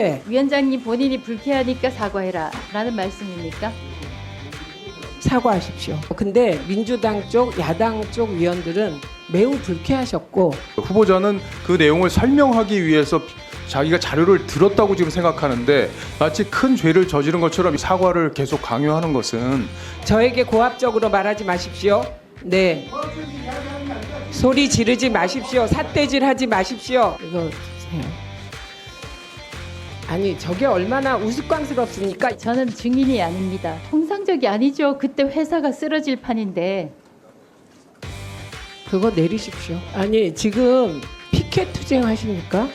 네. 위원장님 본인이 불쾌하니까 사과해라 라는 말씀입니까? 사과하십시오. 근데 민주당 쪽, 야당 쪽 위원들은 매우 불쾌하셨고 후보자는 그 내용을 설명하기 위해서 자기가 자료를 들었다고 지금 생각하는데 마치 큰 죄를 저지른 것처럼 사과를 계속 강요하는 것은 저에게 고압적으로 말하지 마십시오. 네. 소리 지르지 마십시오. 삿대질하지 마십시오. 이거 주세요. 아니 저게 얼마나 우스꽝스럽습니까? 저는 증인이 아닙니다. 통상적이 아니죠. 그때 회사가 쓰러질 판인데. 그거 내리십시오. 아니 지금 피켓 투쟁하십니까?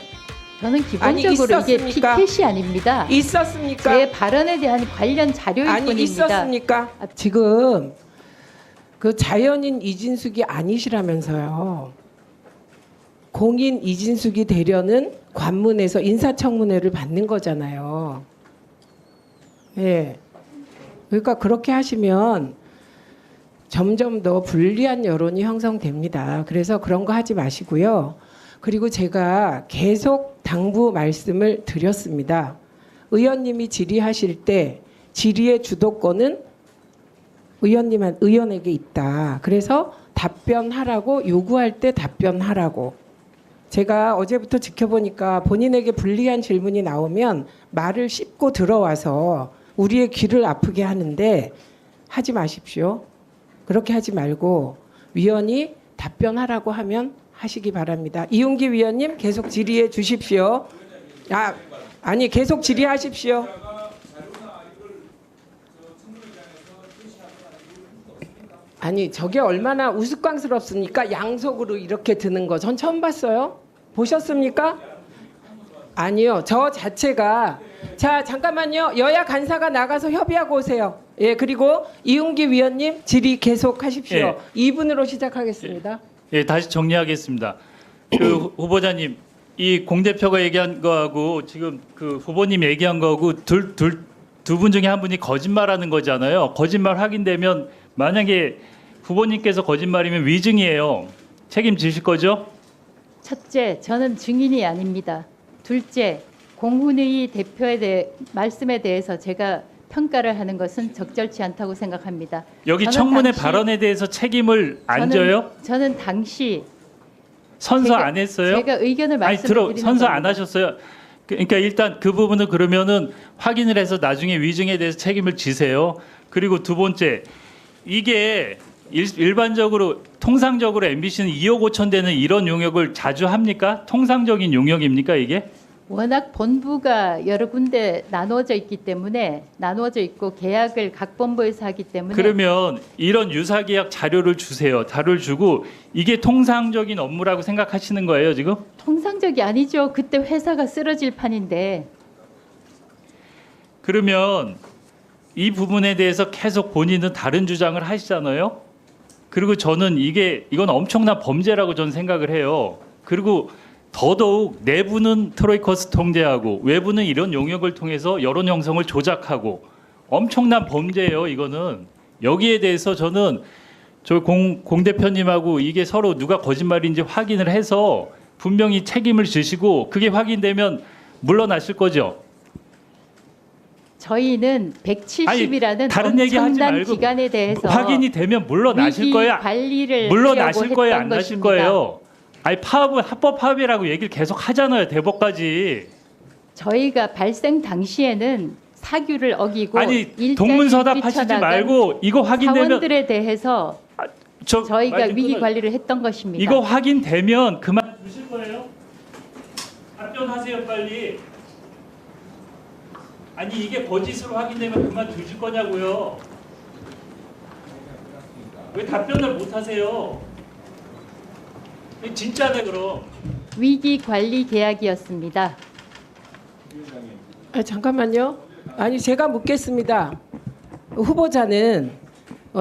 저는 기본적으로 이게 있었습니까? 피켓이 아닙니다. 있었습니까? 제 발언에 대한 관련 자료일 아니 뿐입니다. 있었습니까? 지금 그 자연인 이진숙이 아니시라면서요. 공인 이진숙이 되려는 관문에서 인사청문회를 받는 거잖아요. 예. 그러니까 그렇게 하시면 점점 더 불리한 여론이 형성됩니다. 그래서 그런 거 하지 마시고요. 그리고 제가 계속 당부 말씀을 드렸습니다. 의원님이 질의하실 때 질의의 주도권은 의원에게 있다. 그래서 답변하라고 요구할 때 답변하라고. 제가 어제부터 지켜보니까 본인에게 불리한 질문이 나오면 말을 씹고 들어와서 우리의 귀를 아프게 하는데 하지 마십시오. 그렇게 하지 말고 위원이 답변하라고 하면 하시기 바랍니다. 이용기 위원님 계속 질의해 주십시오. 아니 계속 질의하십시오. 아니 저게 얼마나 우스꽝스럽습니까? 양속으로 이렇게 드는 거 전 처음 봤어요. 보셨습니까? 아니요. 저 자체가 자 잠깐만요. 여야 간사가 나가서 협의하고 오세요. 예 그리고 이용기 위원님 질의 계속 하십시오. 예. 2분으로 시작하겠습니다. 예, 다시 정리하겠습니다. 그 후보자님, 이 공 대표가 얘기한 거하고 지금 그 후보님 얘기한 거하고 두 분 중에 한 분이 거짓말하는 거잖아요. 거짓말 확인되면 만약에 후보님께서 거짓말이면 위증이에요. 책임지실 거죠? 첫째, 저는 증인이 아닙니다. 둘째, 공훈의 대표에 대해 말씀에 대해서 제가 평가를 하는 것은 적절치 않다고 생각합니다. 여기 저는 청문회 당시- 발언에 대해서 책임을 안 져요? 저는 당시 선서 제가- 안 했어요? 제가 의견을 아니 말씀드리는 선서 안 겁니다. 하셨어요. 그러니까 일단 그 부분은 그러면은 확인을 해서 나중에 위증에 대해서 책임을 지세요. 그리고 두 번째, 이게 일반적으로 통상적으로 MBC는 2억 5천 되는 이런 용역을 자주 합니까? 통상적인 용역입니까 이게? 워낙 본부가 여러 군데 나누어져 있기 때문에 나누어져 있고 계약을 각 본부에서 하기 때문에 그러면 이런 유사계약 자료를 주세요. 자료를 주고 이게 통상적인 업무라고 생각하시는 거예요 지금? 통상적이 아니죠. 그때 회사가 쓰러질 판인데 그러면 이 부분에 대해서 계속 본인은 다른 주장을 하시잖아요. 그리고 저는 이건 엄청난 범죄라고 저는 생각을 해요. 그리고 더더욱 내부는 트로이커스 통제하고 외부는 이런 용역을 통해서 여론 형성을 조작하고 엄청난 범죄예요. 이거는 여기에 대해서 저는 저 공 대표님하고 이게 서로 누가 거짓말인지 확인을 해서 분명히 책임을 지시고 그게 확인되면 물러나실 거죠. 저희는 170이라는 다른 얘기 하지 엄청난 말고 기간에 대해서 확인이 되면 물러나실 위기 거야. 관리를 물러나실 하려고 거예요, 했던 안 나실 것입니다. 거예요. 아니 파업은 합법 파업이라고 얘기를 계속 하잖아요, 대법까지. 저희가 발생 당시에는 사규를 어기고 아니 일자리를 동문서답 하시지 뛰쳐나간 말고 이거 확인되면 사원들에 대해서 저희가 말씀 위기 끊어- 관리를 했던 것입니다. 이거 확인되면 그만 두실 거예요? 답변하세요, 빨리. 아니 이게 거짓으로 확인되면 그만 두실 거냐고요? 왜 답변을 못 하세요? 진짜네 그럼. 위기 관리 계약이었습니다. 잠깐만요. 아니 제가 묻겠습니다. 후보자는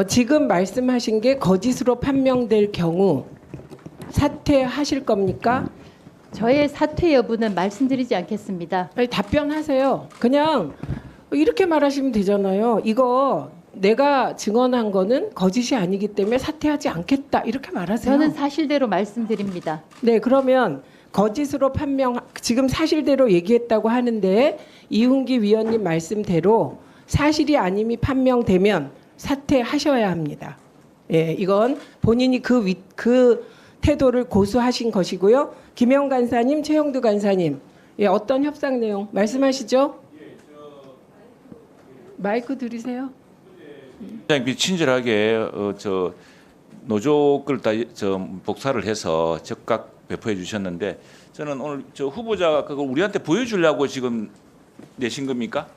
지금 말씀하신 게 거짓으로 판명될 경우 사퇴하실 겁니까? 저의 사퇴 여부는 말씀드리지 않겠습니다. 아니, 답변하세요. 그냥 이렇게 말하시면 되잖아요. 이거 내가 증언한 거는 거짓이 아니기 때문에 사퇴하지 않겠다. 이렇게 말하세요. 저는 사실대로 말씀드립니다. 네, 그러면 거짓으로 판명 지금 사실대로 얘기했다고 하는데 이훈기 위원님 말씀대로 사실이 아님이 판명되면 사퇴하셔야 합니다. 예, 이건 본인이 그 태도를 고수하신 것이고요. 김영 간사님, 최영두 간사님, 예, 어떤 협상 내용 말씀하시죠? 마이크 들으세요. 굉장히 친절하게 저 노조 걸다 복사를 해서 즉각 배포해 주셨는데 저는 오늘 저 후보자가 그걸 우리한테 보여주려고 지금 내신 겁니까?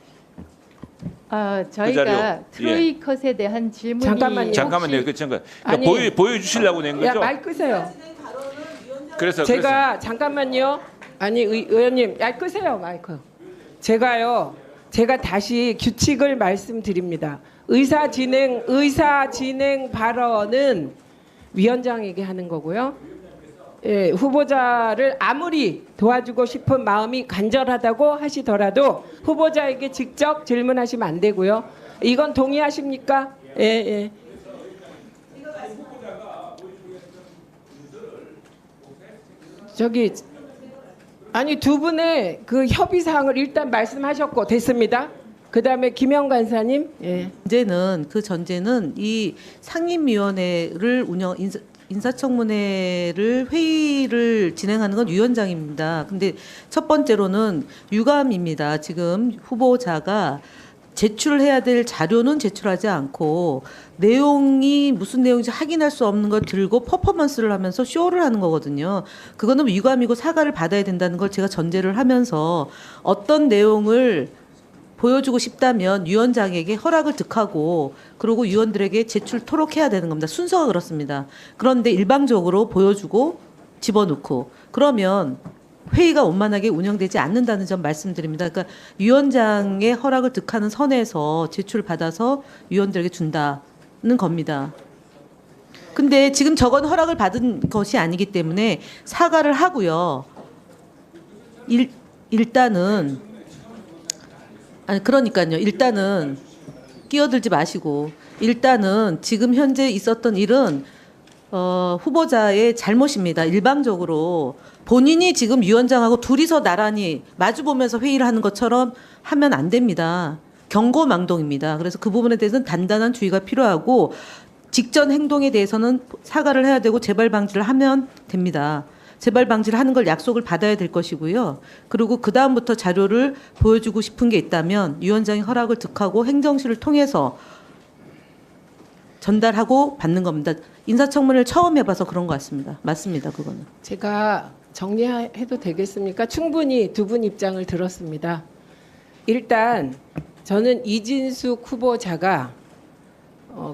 저희가 자료. 트로이 컷에 대한 질문이 잠깐만요. 잠깐만요. 그 잠깐 아니, 보여주시려고 낸 야, 거죠? 마이크 끄세요. 그래서 제가 잠깐만요. 아니 의원님, 야 끄세요 마이크. 제가 다시 규칙을 말씀드립니다. 의사 진행 발언은 위원장에게 하는 거고요. 예, 후보자를 아무리 도와주고 싶은 마음이 간절하다고 하시더라도 후보자에게 직접 질문하시면 안 되고요. 이건 동의하십니까? 예, 예. 저기 아니 두 분의 그 협의 사항을 일단 말씀하셨고 됐습니다. 그다음에 김영 간사님. 예. 그 전제는 이 상임위원회를 인사청문회를 회의를 진행하는 건 위원장입니다. 근데 첫 번째로는 유감입니다. 지금 후보자가 제출해야 될 자료는 제출하지 않고 내용이 무슨 내용인지 확인할 수 없는 걸 들고 퍼포먼스를 하면서 쇼를 하는 거거든요. 그거는 유감이고 사과를 받아야 된다는 걸 제가 전제를 하면서 어떤 내용을 보여주고 싶다면 위원장에게 허락을 득하고 그리고 위원들에게 제출토록 해야 되는 겁니다. 순서가 그렇습니다. 그런데 일방적으로 보여주고 집어넣고 그러면 회의가 원만하게 운영되지 않는다는 점 말씀드립니다. 그러니까 위원장의 허락을 득하는 선에서 제출받아서 위원들에게 준다는 겁니다. 근데 지금 저건 허락을 받은 것이 아니기 때문에 사과를 하고요. 일단은 그러니까요. 일단은 끼어들지 마시고 일단은 지금 현재 있었던 일은 후보자의 잘못입니다. 일방적으로 본인이 지금 위원장하고 둘이서 나란히 마주보면서 회의를 하는 것처럼 하면 안 됩니다. 경고망동입니다. 그래서 그 부분에 대해서는 단단한 주의가 필요하고 직전 행동에 대해서는 사과를 해야 되고 재발 방지를 하면 됩니다. 재발 방지를 하는 걸 약속을 받아야 될 것이고요. 그리고 그 다음부터 자료를 보여주고 싶은 게 있다면 위원장이 허락을 득하고 행정실을 통해서 전달하고 받는 겁니다. 인사청문회를 처음 해봐서 그런 것 같습니다. 맞습니다. 그거는. 제가 정리해도 되겠습니까? 충분히 두 분 입장을 들었습니다. 일단 저는 이진숙 후보자가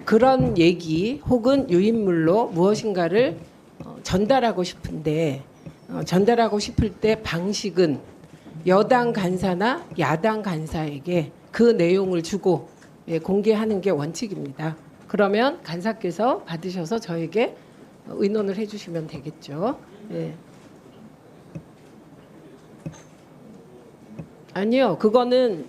그런 얘기 혹은 유인물로 무엇인가를 전달하고 싶은데 전달하고 싶을 때 방식은 여당 간사나 야당 간사에게 그 내용을 주고 공개하는 게 원칙입니다. 그러면 간사께서 받으셔서 저에게 의논을 해주시면 되겠죠. 예. 아니요, 그거는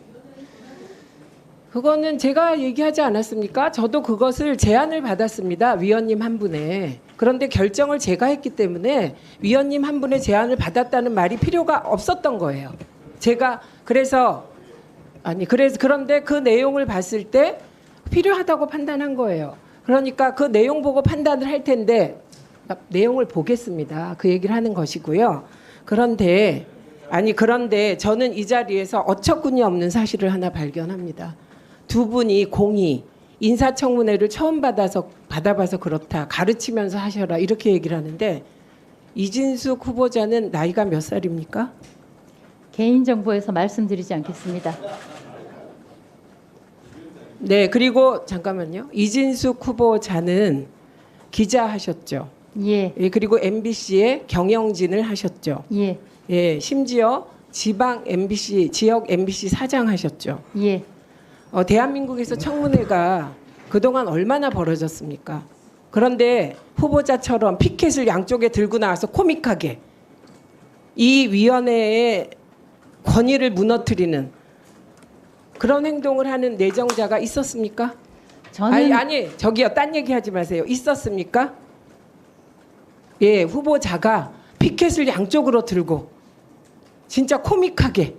제가 얘기하지 않았습니까? 저도 그것을 제안을 받았습니다. 위원님 한 분의. 그런데 결정을 제가 했기 때문에 위원님 한 분의 제안을 받았다는 말이 필요가 없었던 거예요. 제가 그런데 그 내용을 봤을 때 필요하다고 판단한 거예요. 그러니까 그 내용 보고 판단을 할 텐데 내용을 보겠습니다. 그 얘기를 하는 것이고요. 그런데 저는 이 자리에서 어처구니 없는 사실을 하나 발견합니다. 두 분이 공히 인사청문회를 처음 받아봐서 그렇다. 가르치면서 하셔라. 이렇게 얘기를 하는데 이진숙 후보자는 나이가 몇 살입니까? 개인정보에서 말씀드리지 않겠습니다. 네, 그리고 잠깐만요. 이진숙 후보자는 기자하셨죠. 예. 예, 그리고 MBC에 경영진을 하셨죠. 예. 예, 심지어 지방 MBC, 지역 MBC 사장 하셨죠. 예. 대한민국에서 청문회가 그동안 얼마나 벌어졌습니까? 그런데 후보자처럼 피켓을 양쪽에 들고 나와서 코믹하게 이 위원회의 권위를 무너뜨리는 그런 행동을 하는 내정자가 있었습니까? 저는 저기요, 딴 얘기하지 마세요. 있었습니까? 예, 후보자가 피켓을 양쪽으로 들고 진짜 코믹하게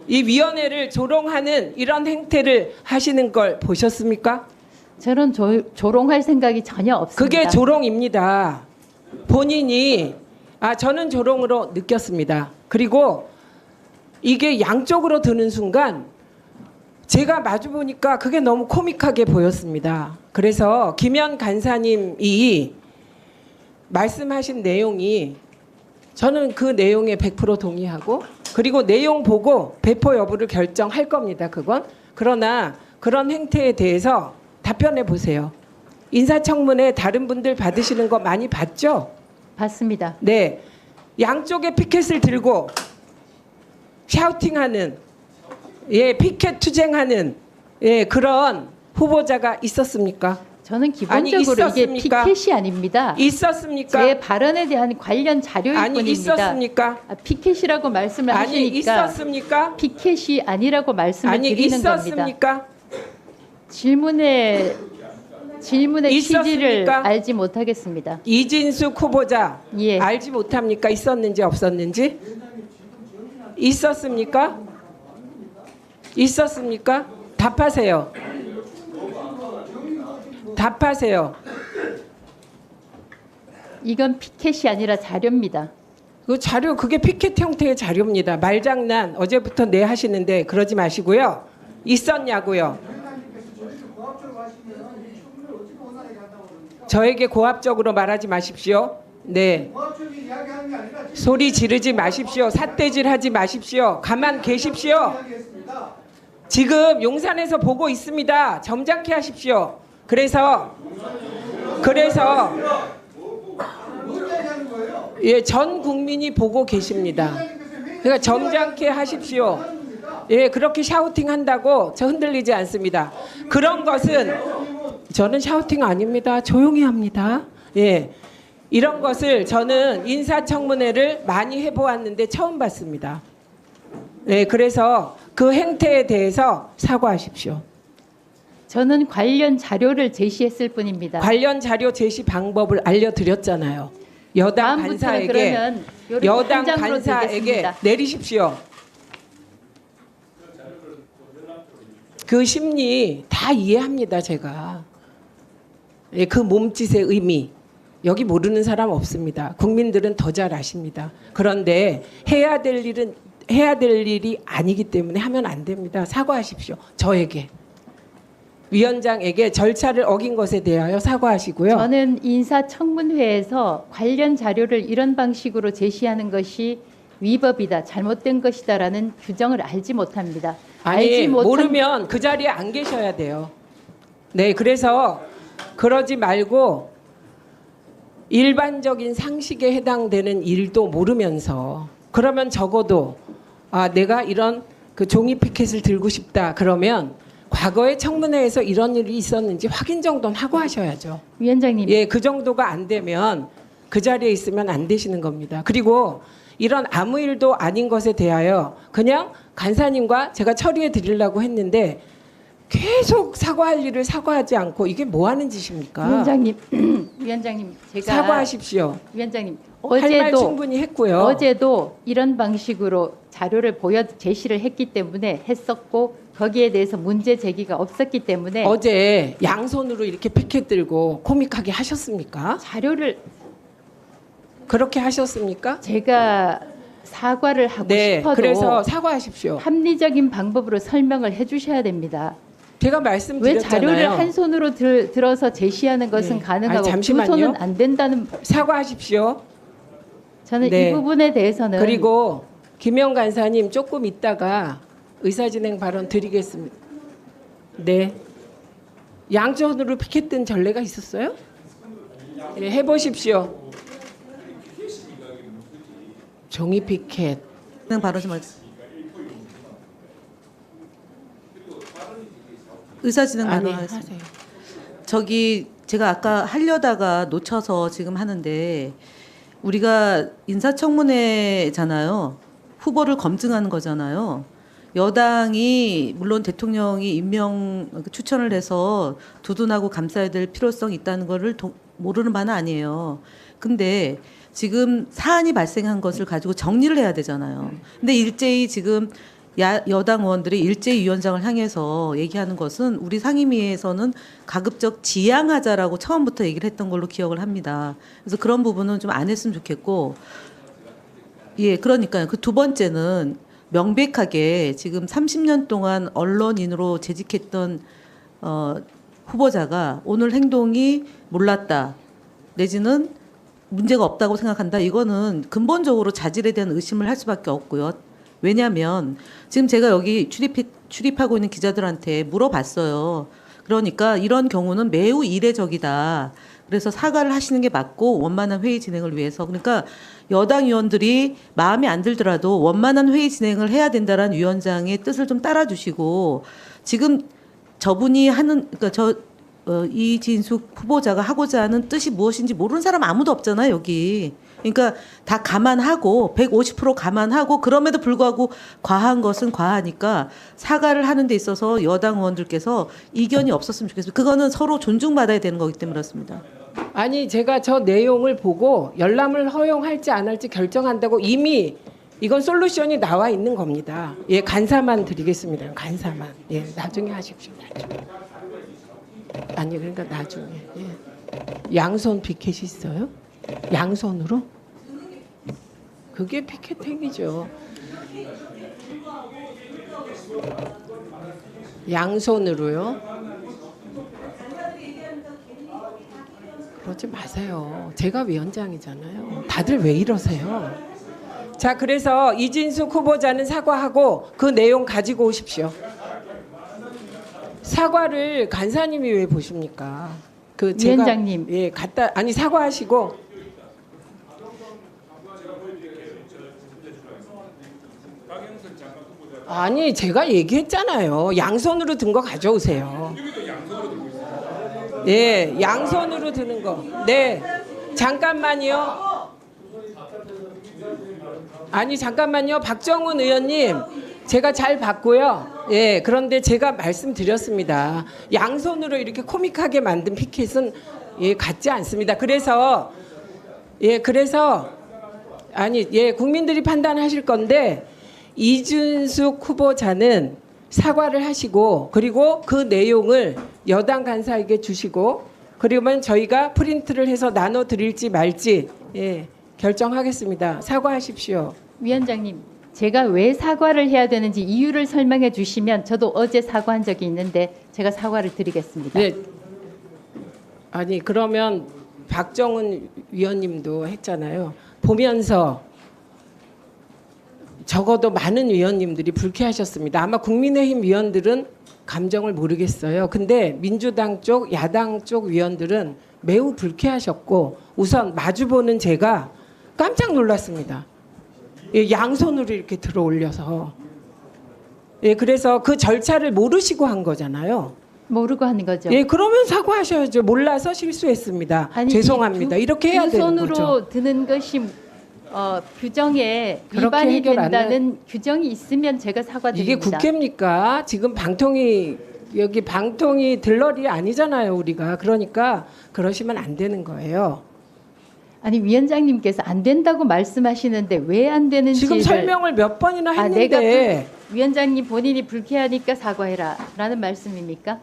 이 위원회를 조롱하는 이런 행태를 하시는 걸 보셨습니까? 저는 조롱할 생각이 전혀 없습니다. 그게 조롱입니다. 본인이 저는 조롱으로 느꼈습니다. 그리고 이게 양쪽으로 드는 순간 제가 마주 보니까 그게 너무 코믹하게 보였습니다. 그래서 김현 간사님이 말씀하신 내용이 저는 그 내용에 100% 동의하고 그리고 내용 보고 배포 여부를 결정할 겁니다. 그건. 그러나 그런 행태에 대해서 답변해 보세요. 인사청문회 다른 분들 받으시는 거 많이 봤죠? 봤습니다. 네. 양쪽에 피켓을 들고 샤우팅하는 피켓 투쟁하는 그런 후보자가 있었습니까? 저는 아니, 기본적으로 이게 있었습니까? 피켓이 아닙니다. 있었습니까? 제 발언에 대한 관련 자료일 아니 뿐입니다. 있었습니까? 피켓이라고 말씀을 아니 하시니까 있었습니까? 피켓이 아니라고 말씀을 아니 드리는 겁니다. 있었습니까? 질문의 취지를 있었습니까? 알지 못하겠습니다. 이진숙 후보자 예. 알지 못합니까? 있었는지 없었는지? 있었습니까? 있었습니까? 답하세요. 답하세요. 이건 피켓이 아니라 자료입니다. 그 자료 그게 피켓 형태의 자료입니다. 말장난 어제부터 내 하시는데 그러지 마시고요. 있었냐고요. 저에게 고압적으로 말하지 마십시오. 네. 소리 지르지 마십시오. 삿대질하지 마십시오. 가만 계십시오. 지금 용산에서 보고 있습니다. 점잖게 하십시오. 그래서 전 국민이 보고 계십니다. 그러니까 점잖게 하십시오. 그렇게 샤우팅 한다고 저 흔들리지 않습니다. 그런 것은 저는 샤우팅 아닙니다. 조용히 합니다. 이런 것을 저는 인사청문회를 많이 해보았는데 처음 봤습니다. 그래서 그 행태에 대해서 사과하십시오. 저는 관련 자료를 제시했을 뿐입니다. 관련 자료 제시 방법을 알려드렸잖아요. 여당 다음부터는 간사에게 그러면 요렇게 한 여당 장으로 간사에게 드리겠습니다. 내리십시오. 그 심리 다 이해합니다. 제가. 그 몸짓의 의미 여기 모르는 사람 없습니다. 국민들은 더 잘 아십니다. 그런데 해야 될 일이 아니기 때문에 하면 안 됩니다. 사과하십시오. 저에게. 위원장에게 절차를 어긴 것에 대하여 사과하시고요. 저는 인사청문회에서 관련 자료를 이런 방식으로 제시하는 것이 위법이다, 잘못된 것이다라는 규정을 알지 못합니다. 아니 모르면 그 자리에 안 계셔야 돼요. 네, 그래서 그러지 말고 일반적인 상식에 해당되는 일도 모르면서 그러면 적어도 내가 이런 그 종이 피켓을 들고 싶다 그러면 과거에 청문회에서 이런 일이 있었는지 확인 정도는 하고 하셔야죠. 위원장님. 그 정도가 안 되면 그 자리에 있으면 안 되시는 겁니다. 그리고 이런 아무 일도 아닌 것에 대하여 그냥 간사님과 제가 처리해 드리려고 했는데 계속 사과할 일을 사과하지 않고 이게 뭐 하는 짓입니까? 위원장님 제가 사과하십시오. 위원장님 할 말 충분히 했고요. 어제도 이런 방식으로 자료를 제시를 했기 때문에 했었고 거기에 대해서 문제 제기가 없었기 때문에 어제 양손으로 이렇게 피켓 들고 코믹하게 하셨습니까? 자료를 그렇게 하셨습니까? 제가 사과를 하고 싶어도 그래서 사과하십시오. 합리적인 방법으로 설명을 해주셔야 됩니다. 제가 왜 말씀드렸잖아요. 자료를 한 손으로 들어서 제시하는 것은 가능하고 두 잠시만요. 손은 안 된다는 사과하십시오. 저는 이 부분에 대해서는 그리고 김영 간사님 조금 있다가 의사진행 발언 드리겠습니다. 네. 양손으로 피켓 든 전례가 있었어요? 해보십시오. 종이 피켓. 바로 좀 의사진행 발언하겠습니다. 하세요. 저기 제가 아까 하려다가 놓쳐서 지금 하는데 우리가 인사청문회잖아요. 후보를 검증하는 거잖아요. 여당이 물론 대통령이 추천을 해서 두둔하고 감싸야 될 필요성이 있다는 거를 모르는 바는 아니에요. 근데 지금 사안이 발생한 것을 가지고 정리를 해야 되잖아요. 근데 일제히 지금 여당 의원들이 일제히 위원장을 향해서 얘기하는 것은 우리 상임위에서는 가급적 지양하자라고 처음부터 얘기를 했던 걸로 기억을 합니다. 그래서 그런 부분은 좀 안 했으면 좋겠고, 예, 그러니까요. 그 두 번째는 명백하게 지금 30년 동안 언론인으로 재직했던 후보자가 오늘 행동이 몰랐다 내지는 문제가 없다고 생각한다. 이거는 근본적으로 자질에 대한 의심을 할 수밖에 없고요. 왜냐하면 지금 제가 여기 출입하고 있는 기자들한테 물어봤어요. 그러니까 이런 경우는 매우 이례적이다. 그래서 사과를 하시는 게 맞고 원만한 회의 진행을 위해서. 그러니까 여당 의원들이 마음에 안 들더라도 원만한 회의 진행을 해야 된다라는 위원장의 뜻을 좀 따라주시고, 지금 저분이 하는, 그러니까 이진숙 후보자가 하고자 하는 뜻이 무엇인지 모르는 사람 아무도 없잖아요, 여기. 그러니까 다 감안하고 150% 감안하고 그럼에도 불구하고 과한 것은 과하니까 사과를 하는 데 있어서 여당 의원들께서 이견이 없었으면 좋겠습니다. 그거는 서로 존중받아야 되는 거기 때문에 그렇습니다. 아니 제가 저 내용을 보고 열람을 허용할지 안 할지 결정한다고 이미 이건 솔루션이 나와 있는 겁니다. 예, 간사만 드리겠습니다. 간사만. 예, 나중에 하십시오. 나중에. 아니 그러니까 나중에. 예. 양손 피켓이 있어요? 양손으로? 그게 피켓 행위죠. 양손으로요? 그러지 마세요. 제가 위원장이잖아요. 다들 왜 이러세요? 자, 그래서 이진숙 후보자는 사과하고 그 내용 가지고 오십시오. 사과를 간사님이 왜 보십니까? 그 제가 위원장님. 예, 갖다 아니 사과하시고 아니 제가 얘기했잖아요. 양손으로 든 거 가져오세요. 예, 양손으로 드는 거. 네, 잠깐만요. 아니 잠깐만요. 박정훈 의원님, 제가 잘 봤고요. 예, 그런데 제가 말씀드렸습니다. 양손으로 이렇게 코믹하게 만든 피켓은 예, 같지 않습니다. 그래서 아니 예, 국민들이 판단하실 건데 이준숙 후보자는 사과를 하시고 그리고 그 내용을 여당 간사에게 주시고 그러면 저희가 프린트를 해서 나눠 드릴지 말지 예, 결정하겠습니다. 사과하십시오. 위원장님, 제가 왜 사과를 해야 되는지 이유를 설명해 주시면 저도 어제 사과한 적이 있는데 제가 사과를 드리겠습니다. 네. 아니 그러면 박정훈 위원님도 했잖아요. 보면서 적어도 많은 위원님들이 불쾌하셨습니다. 아마 국민의힘 위원들은 감정을 모르겠어요. 근데 민주당 쪽, 야당 쪽 위원들은 매우 불쾌하셨고 우선 마주보는 제가 깜짝 놀랐습니다. 예, 양손으로 이렇게 들어 올려서. 예, 그래서 그 절차를 모르시고 한 거잖아요. 모르고 하는 거죠. 예, 그러면 사과하셔야죠. 몰라서 실수했습니다. 아니, 죄송합니다. 이렇게 해야 되는 손으로 거죠. 드는 것이 규정에 그렇게 위반이 해결 안 된다는 규정이 있으면 제가 사과드립니다. 이게 국회입니까? 지금 방통위 여기 방통위 들러리 아니잖아요, 우리가. 그러니까 그러시면 안 되는 거예요. 아니 위원장님께서 안 된다고 말씀하시는데 왜 안 되는지 지금 설명을 몇 번이나 했는데 위원장님 본인이 불쾌하니까 사과해라라는 말씀입니까?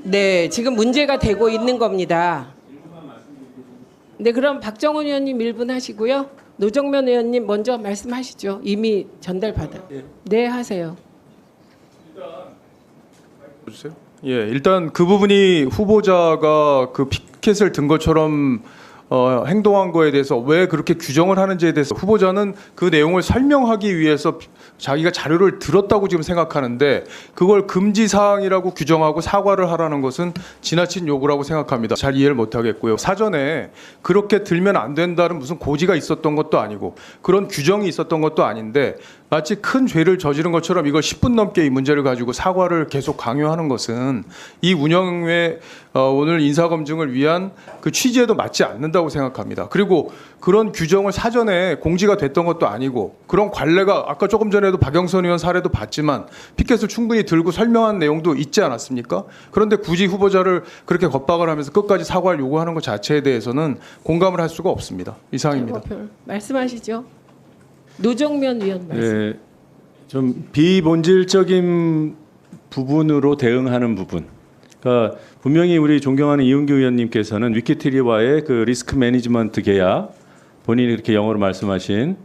네, 지금 문제가 되고 있는 겁니다. 네, 그럼 박정훈 의원님 1분 하시고요. 노정면 의원님 먼저 말씀하시죠. 이미 전달받아. 네, 하세요. 주세요. 예, 일단 그 부분이 후보자가 그 피켓을 든 것처럼 행동한 거에 대해서 왜 그렇게 규정을 하는지에 대해서 후보자는 그 내용을 설명하기 위해서 자기가 자료를 들었다고 지금 생각하는데 그걸 금지 사항이라고 규정하고 사과를 하라는 것은 지나친 요구라고 생각합니다. 잘 이해를 못 하겠고요. 사전에 그렇게 들면 안 된다는 무슨 고지가 있었던 것도 아니고 그런 규정이 있었던 것도 아닌데 마치 큰 죄를 저지른 것처럼 이걸 10분 넘게 이 문제를 가지고 사과를 계속 강요하는 것은 이 운영의 오늘 인사검증을 위한 그 취지에도 맞지 않는다고 생각합니다. 그리고 그런 규정을 사전에 공지가 됐던 것도 아니고 그런 관례가 아까 조금 전에도 박영선 의원 사례도 봤지만 피켓을 충분히 들고 설명한 내용도 있지 않았습니까? 그런데 굳이 후보자를 그렇게 겁박을 하면서 끝까지 사과를 요구하는 것 자체에 대해서는 공감을 할 수가 없습니다. 이상입니다. 말씀하시죠. 노정면 의원 말씀. 네, 좀 비본질적인 부분으로 대응하는 부분. 그러니까 분명히 우리 존경하는 이은규 의원님께서는 위키트리와의 그 리스크 매니지먼트 계약, 본인이 이렇게 영어로 말씀하신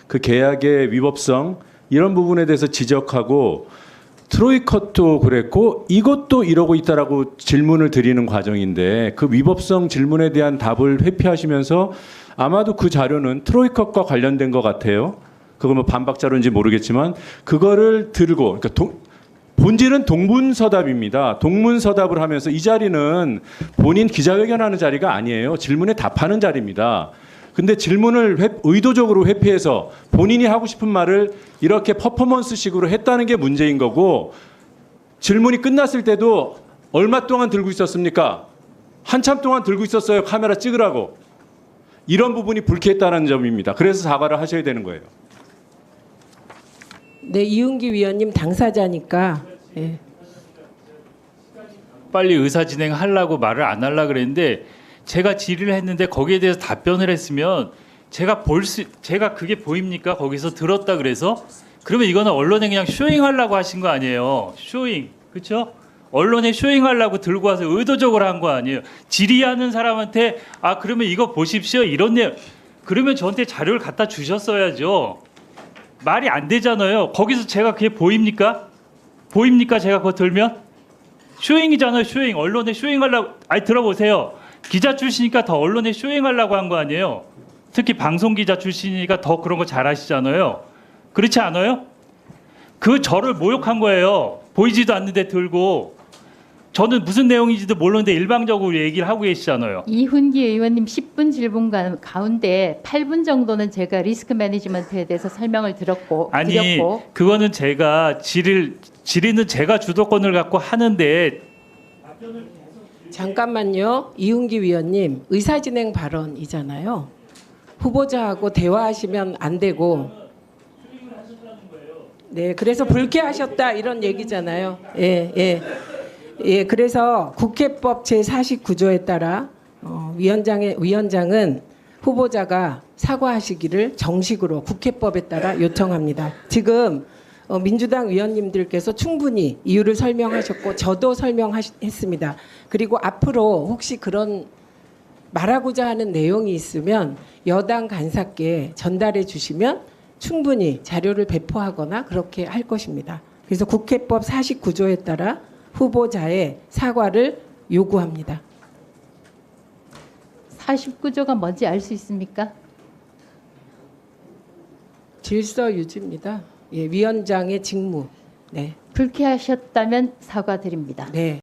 그 계약의 위법성 이런 부분에 대해서 지적하고 트로이컷도 그랬고 이것도 이러고 있다라고 질문을 드리는 과정인데 그 위법성 질문에 대한 답을 회피하시면서 아마도 그 자료는 트로이컷과 관련된 것 같아요. 그거 뭐 반박 자료인지 모르겠지만 그거를 들고 그러니까 본질은 동문서답입니다. 동문서답을 하면서 이 자리는 본인 기자회견하는 자리가 아니에요. 질문에 답하는 자리입니다. 근데 질문을 의도적으로 회피해서 본인이 하고 싶은 말을 이렇게 퍼포먼스식으로 했다는 게 문제인 거고 질문이 끝났을 때도 얼마 동안 들고 있었습니까? 한참 동안 들고 있었어요. 카메라 찍으라고. 이런 부분이 불쾌했다는 점입니다. 그래서 사과를 하셔야 되는 거예요. 네, 이은기 위원님 당사자니까. 예. 빨리 의사 진행하려고 말을 안 하려고 그랬는데 제가 질의를 했는데 거기에 대해서 답변을 했으면 제가 그게 보입니까? 거기서 들었다 그래서 그러면 이거는 언론에 그냥 쇼잉하려고 하신 거 아니에요. 쇼잉. 그렇죠? 언론에 쇼잉하려고 들고 와서 의도적으로 한 거 아니에요. 질의하는 사람한테 아 그러면 이거 보십시오 이런 내용 그러면 저한테 자료를 갖다 주셨어야죠. 말이 안 되잖아요. 거기서 제가 그게 보입니까? 보입니까? 제가 그거 들면 쇼잉이잖아요. 쇼잉. 언론에 쇼잉하려고. 아니 들어보세요. 기자 출신이니까 더 언론에 쇼잉하려고 한 거 아니에요. 특히 방송 기자 출신이니까 더 그런 거 잘하시잖아요. 그렇지 않아요? 그 저를 모욕한 거예요. 보이지도 않는데 들고 저는 무슨 내용인지도 모르는데 일방적으로 얘기를 하고 계시잖아요. 이훈기 의원님 10분 질문 가운데 8분 정도는 제가 리스크 매니지먼트에 대해서 설명을 드렸고 그거는 제가 질의는 제가 주도권을 갖고 하는데 잠깐만요. 이은기 위원님 의사진행 발언이잖아요. 후보자하고 대화하시면 안 되고 네, 그래서 불쾌하셨다 이런 얘기잖아요. 예, 그래서 국회법 제49조에 따라 위원장은 후보자가 사과하시기를 정식으로 국회법에 따라 요청합니다. 지금 민주당 위원님들께서 충분히 이유를 설명하셨고 저도 설명했습니다. 그리고 앞으로 혹시 그런 말하고자 하는 내용이 있으면 여당 간사께 전달해 주시면 충분히 자료를 배포하거나 그렇게 할 것입니다. 그래서 국회법 49조에 따라 후보자의 사과를 요구합니다. 49조가 뭔지 알 수 있습니까? 질서 유지입니다. 예, 위원장의 직무. 네. 불쾌하셨다면 사과드립니다. 네.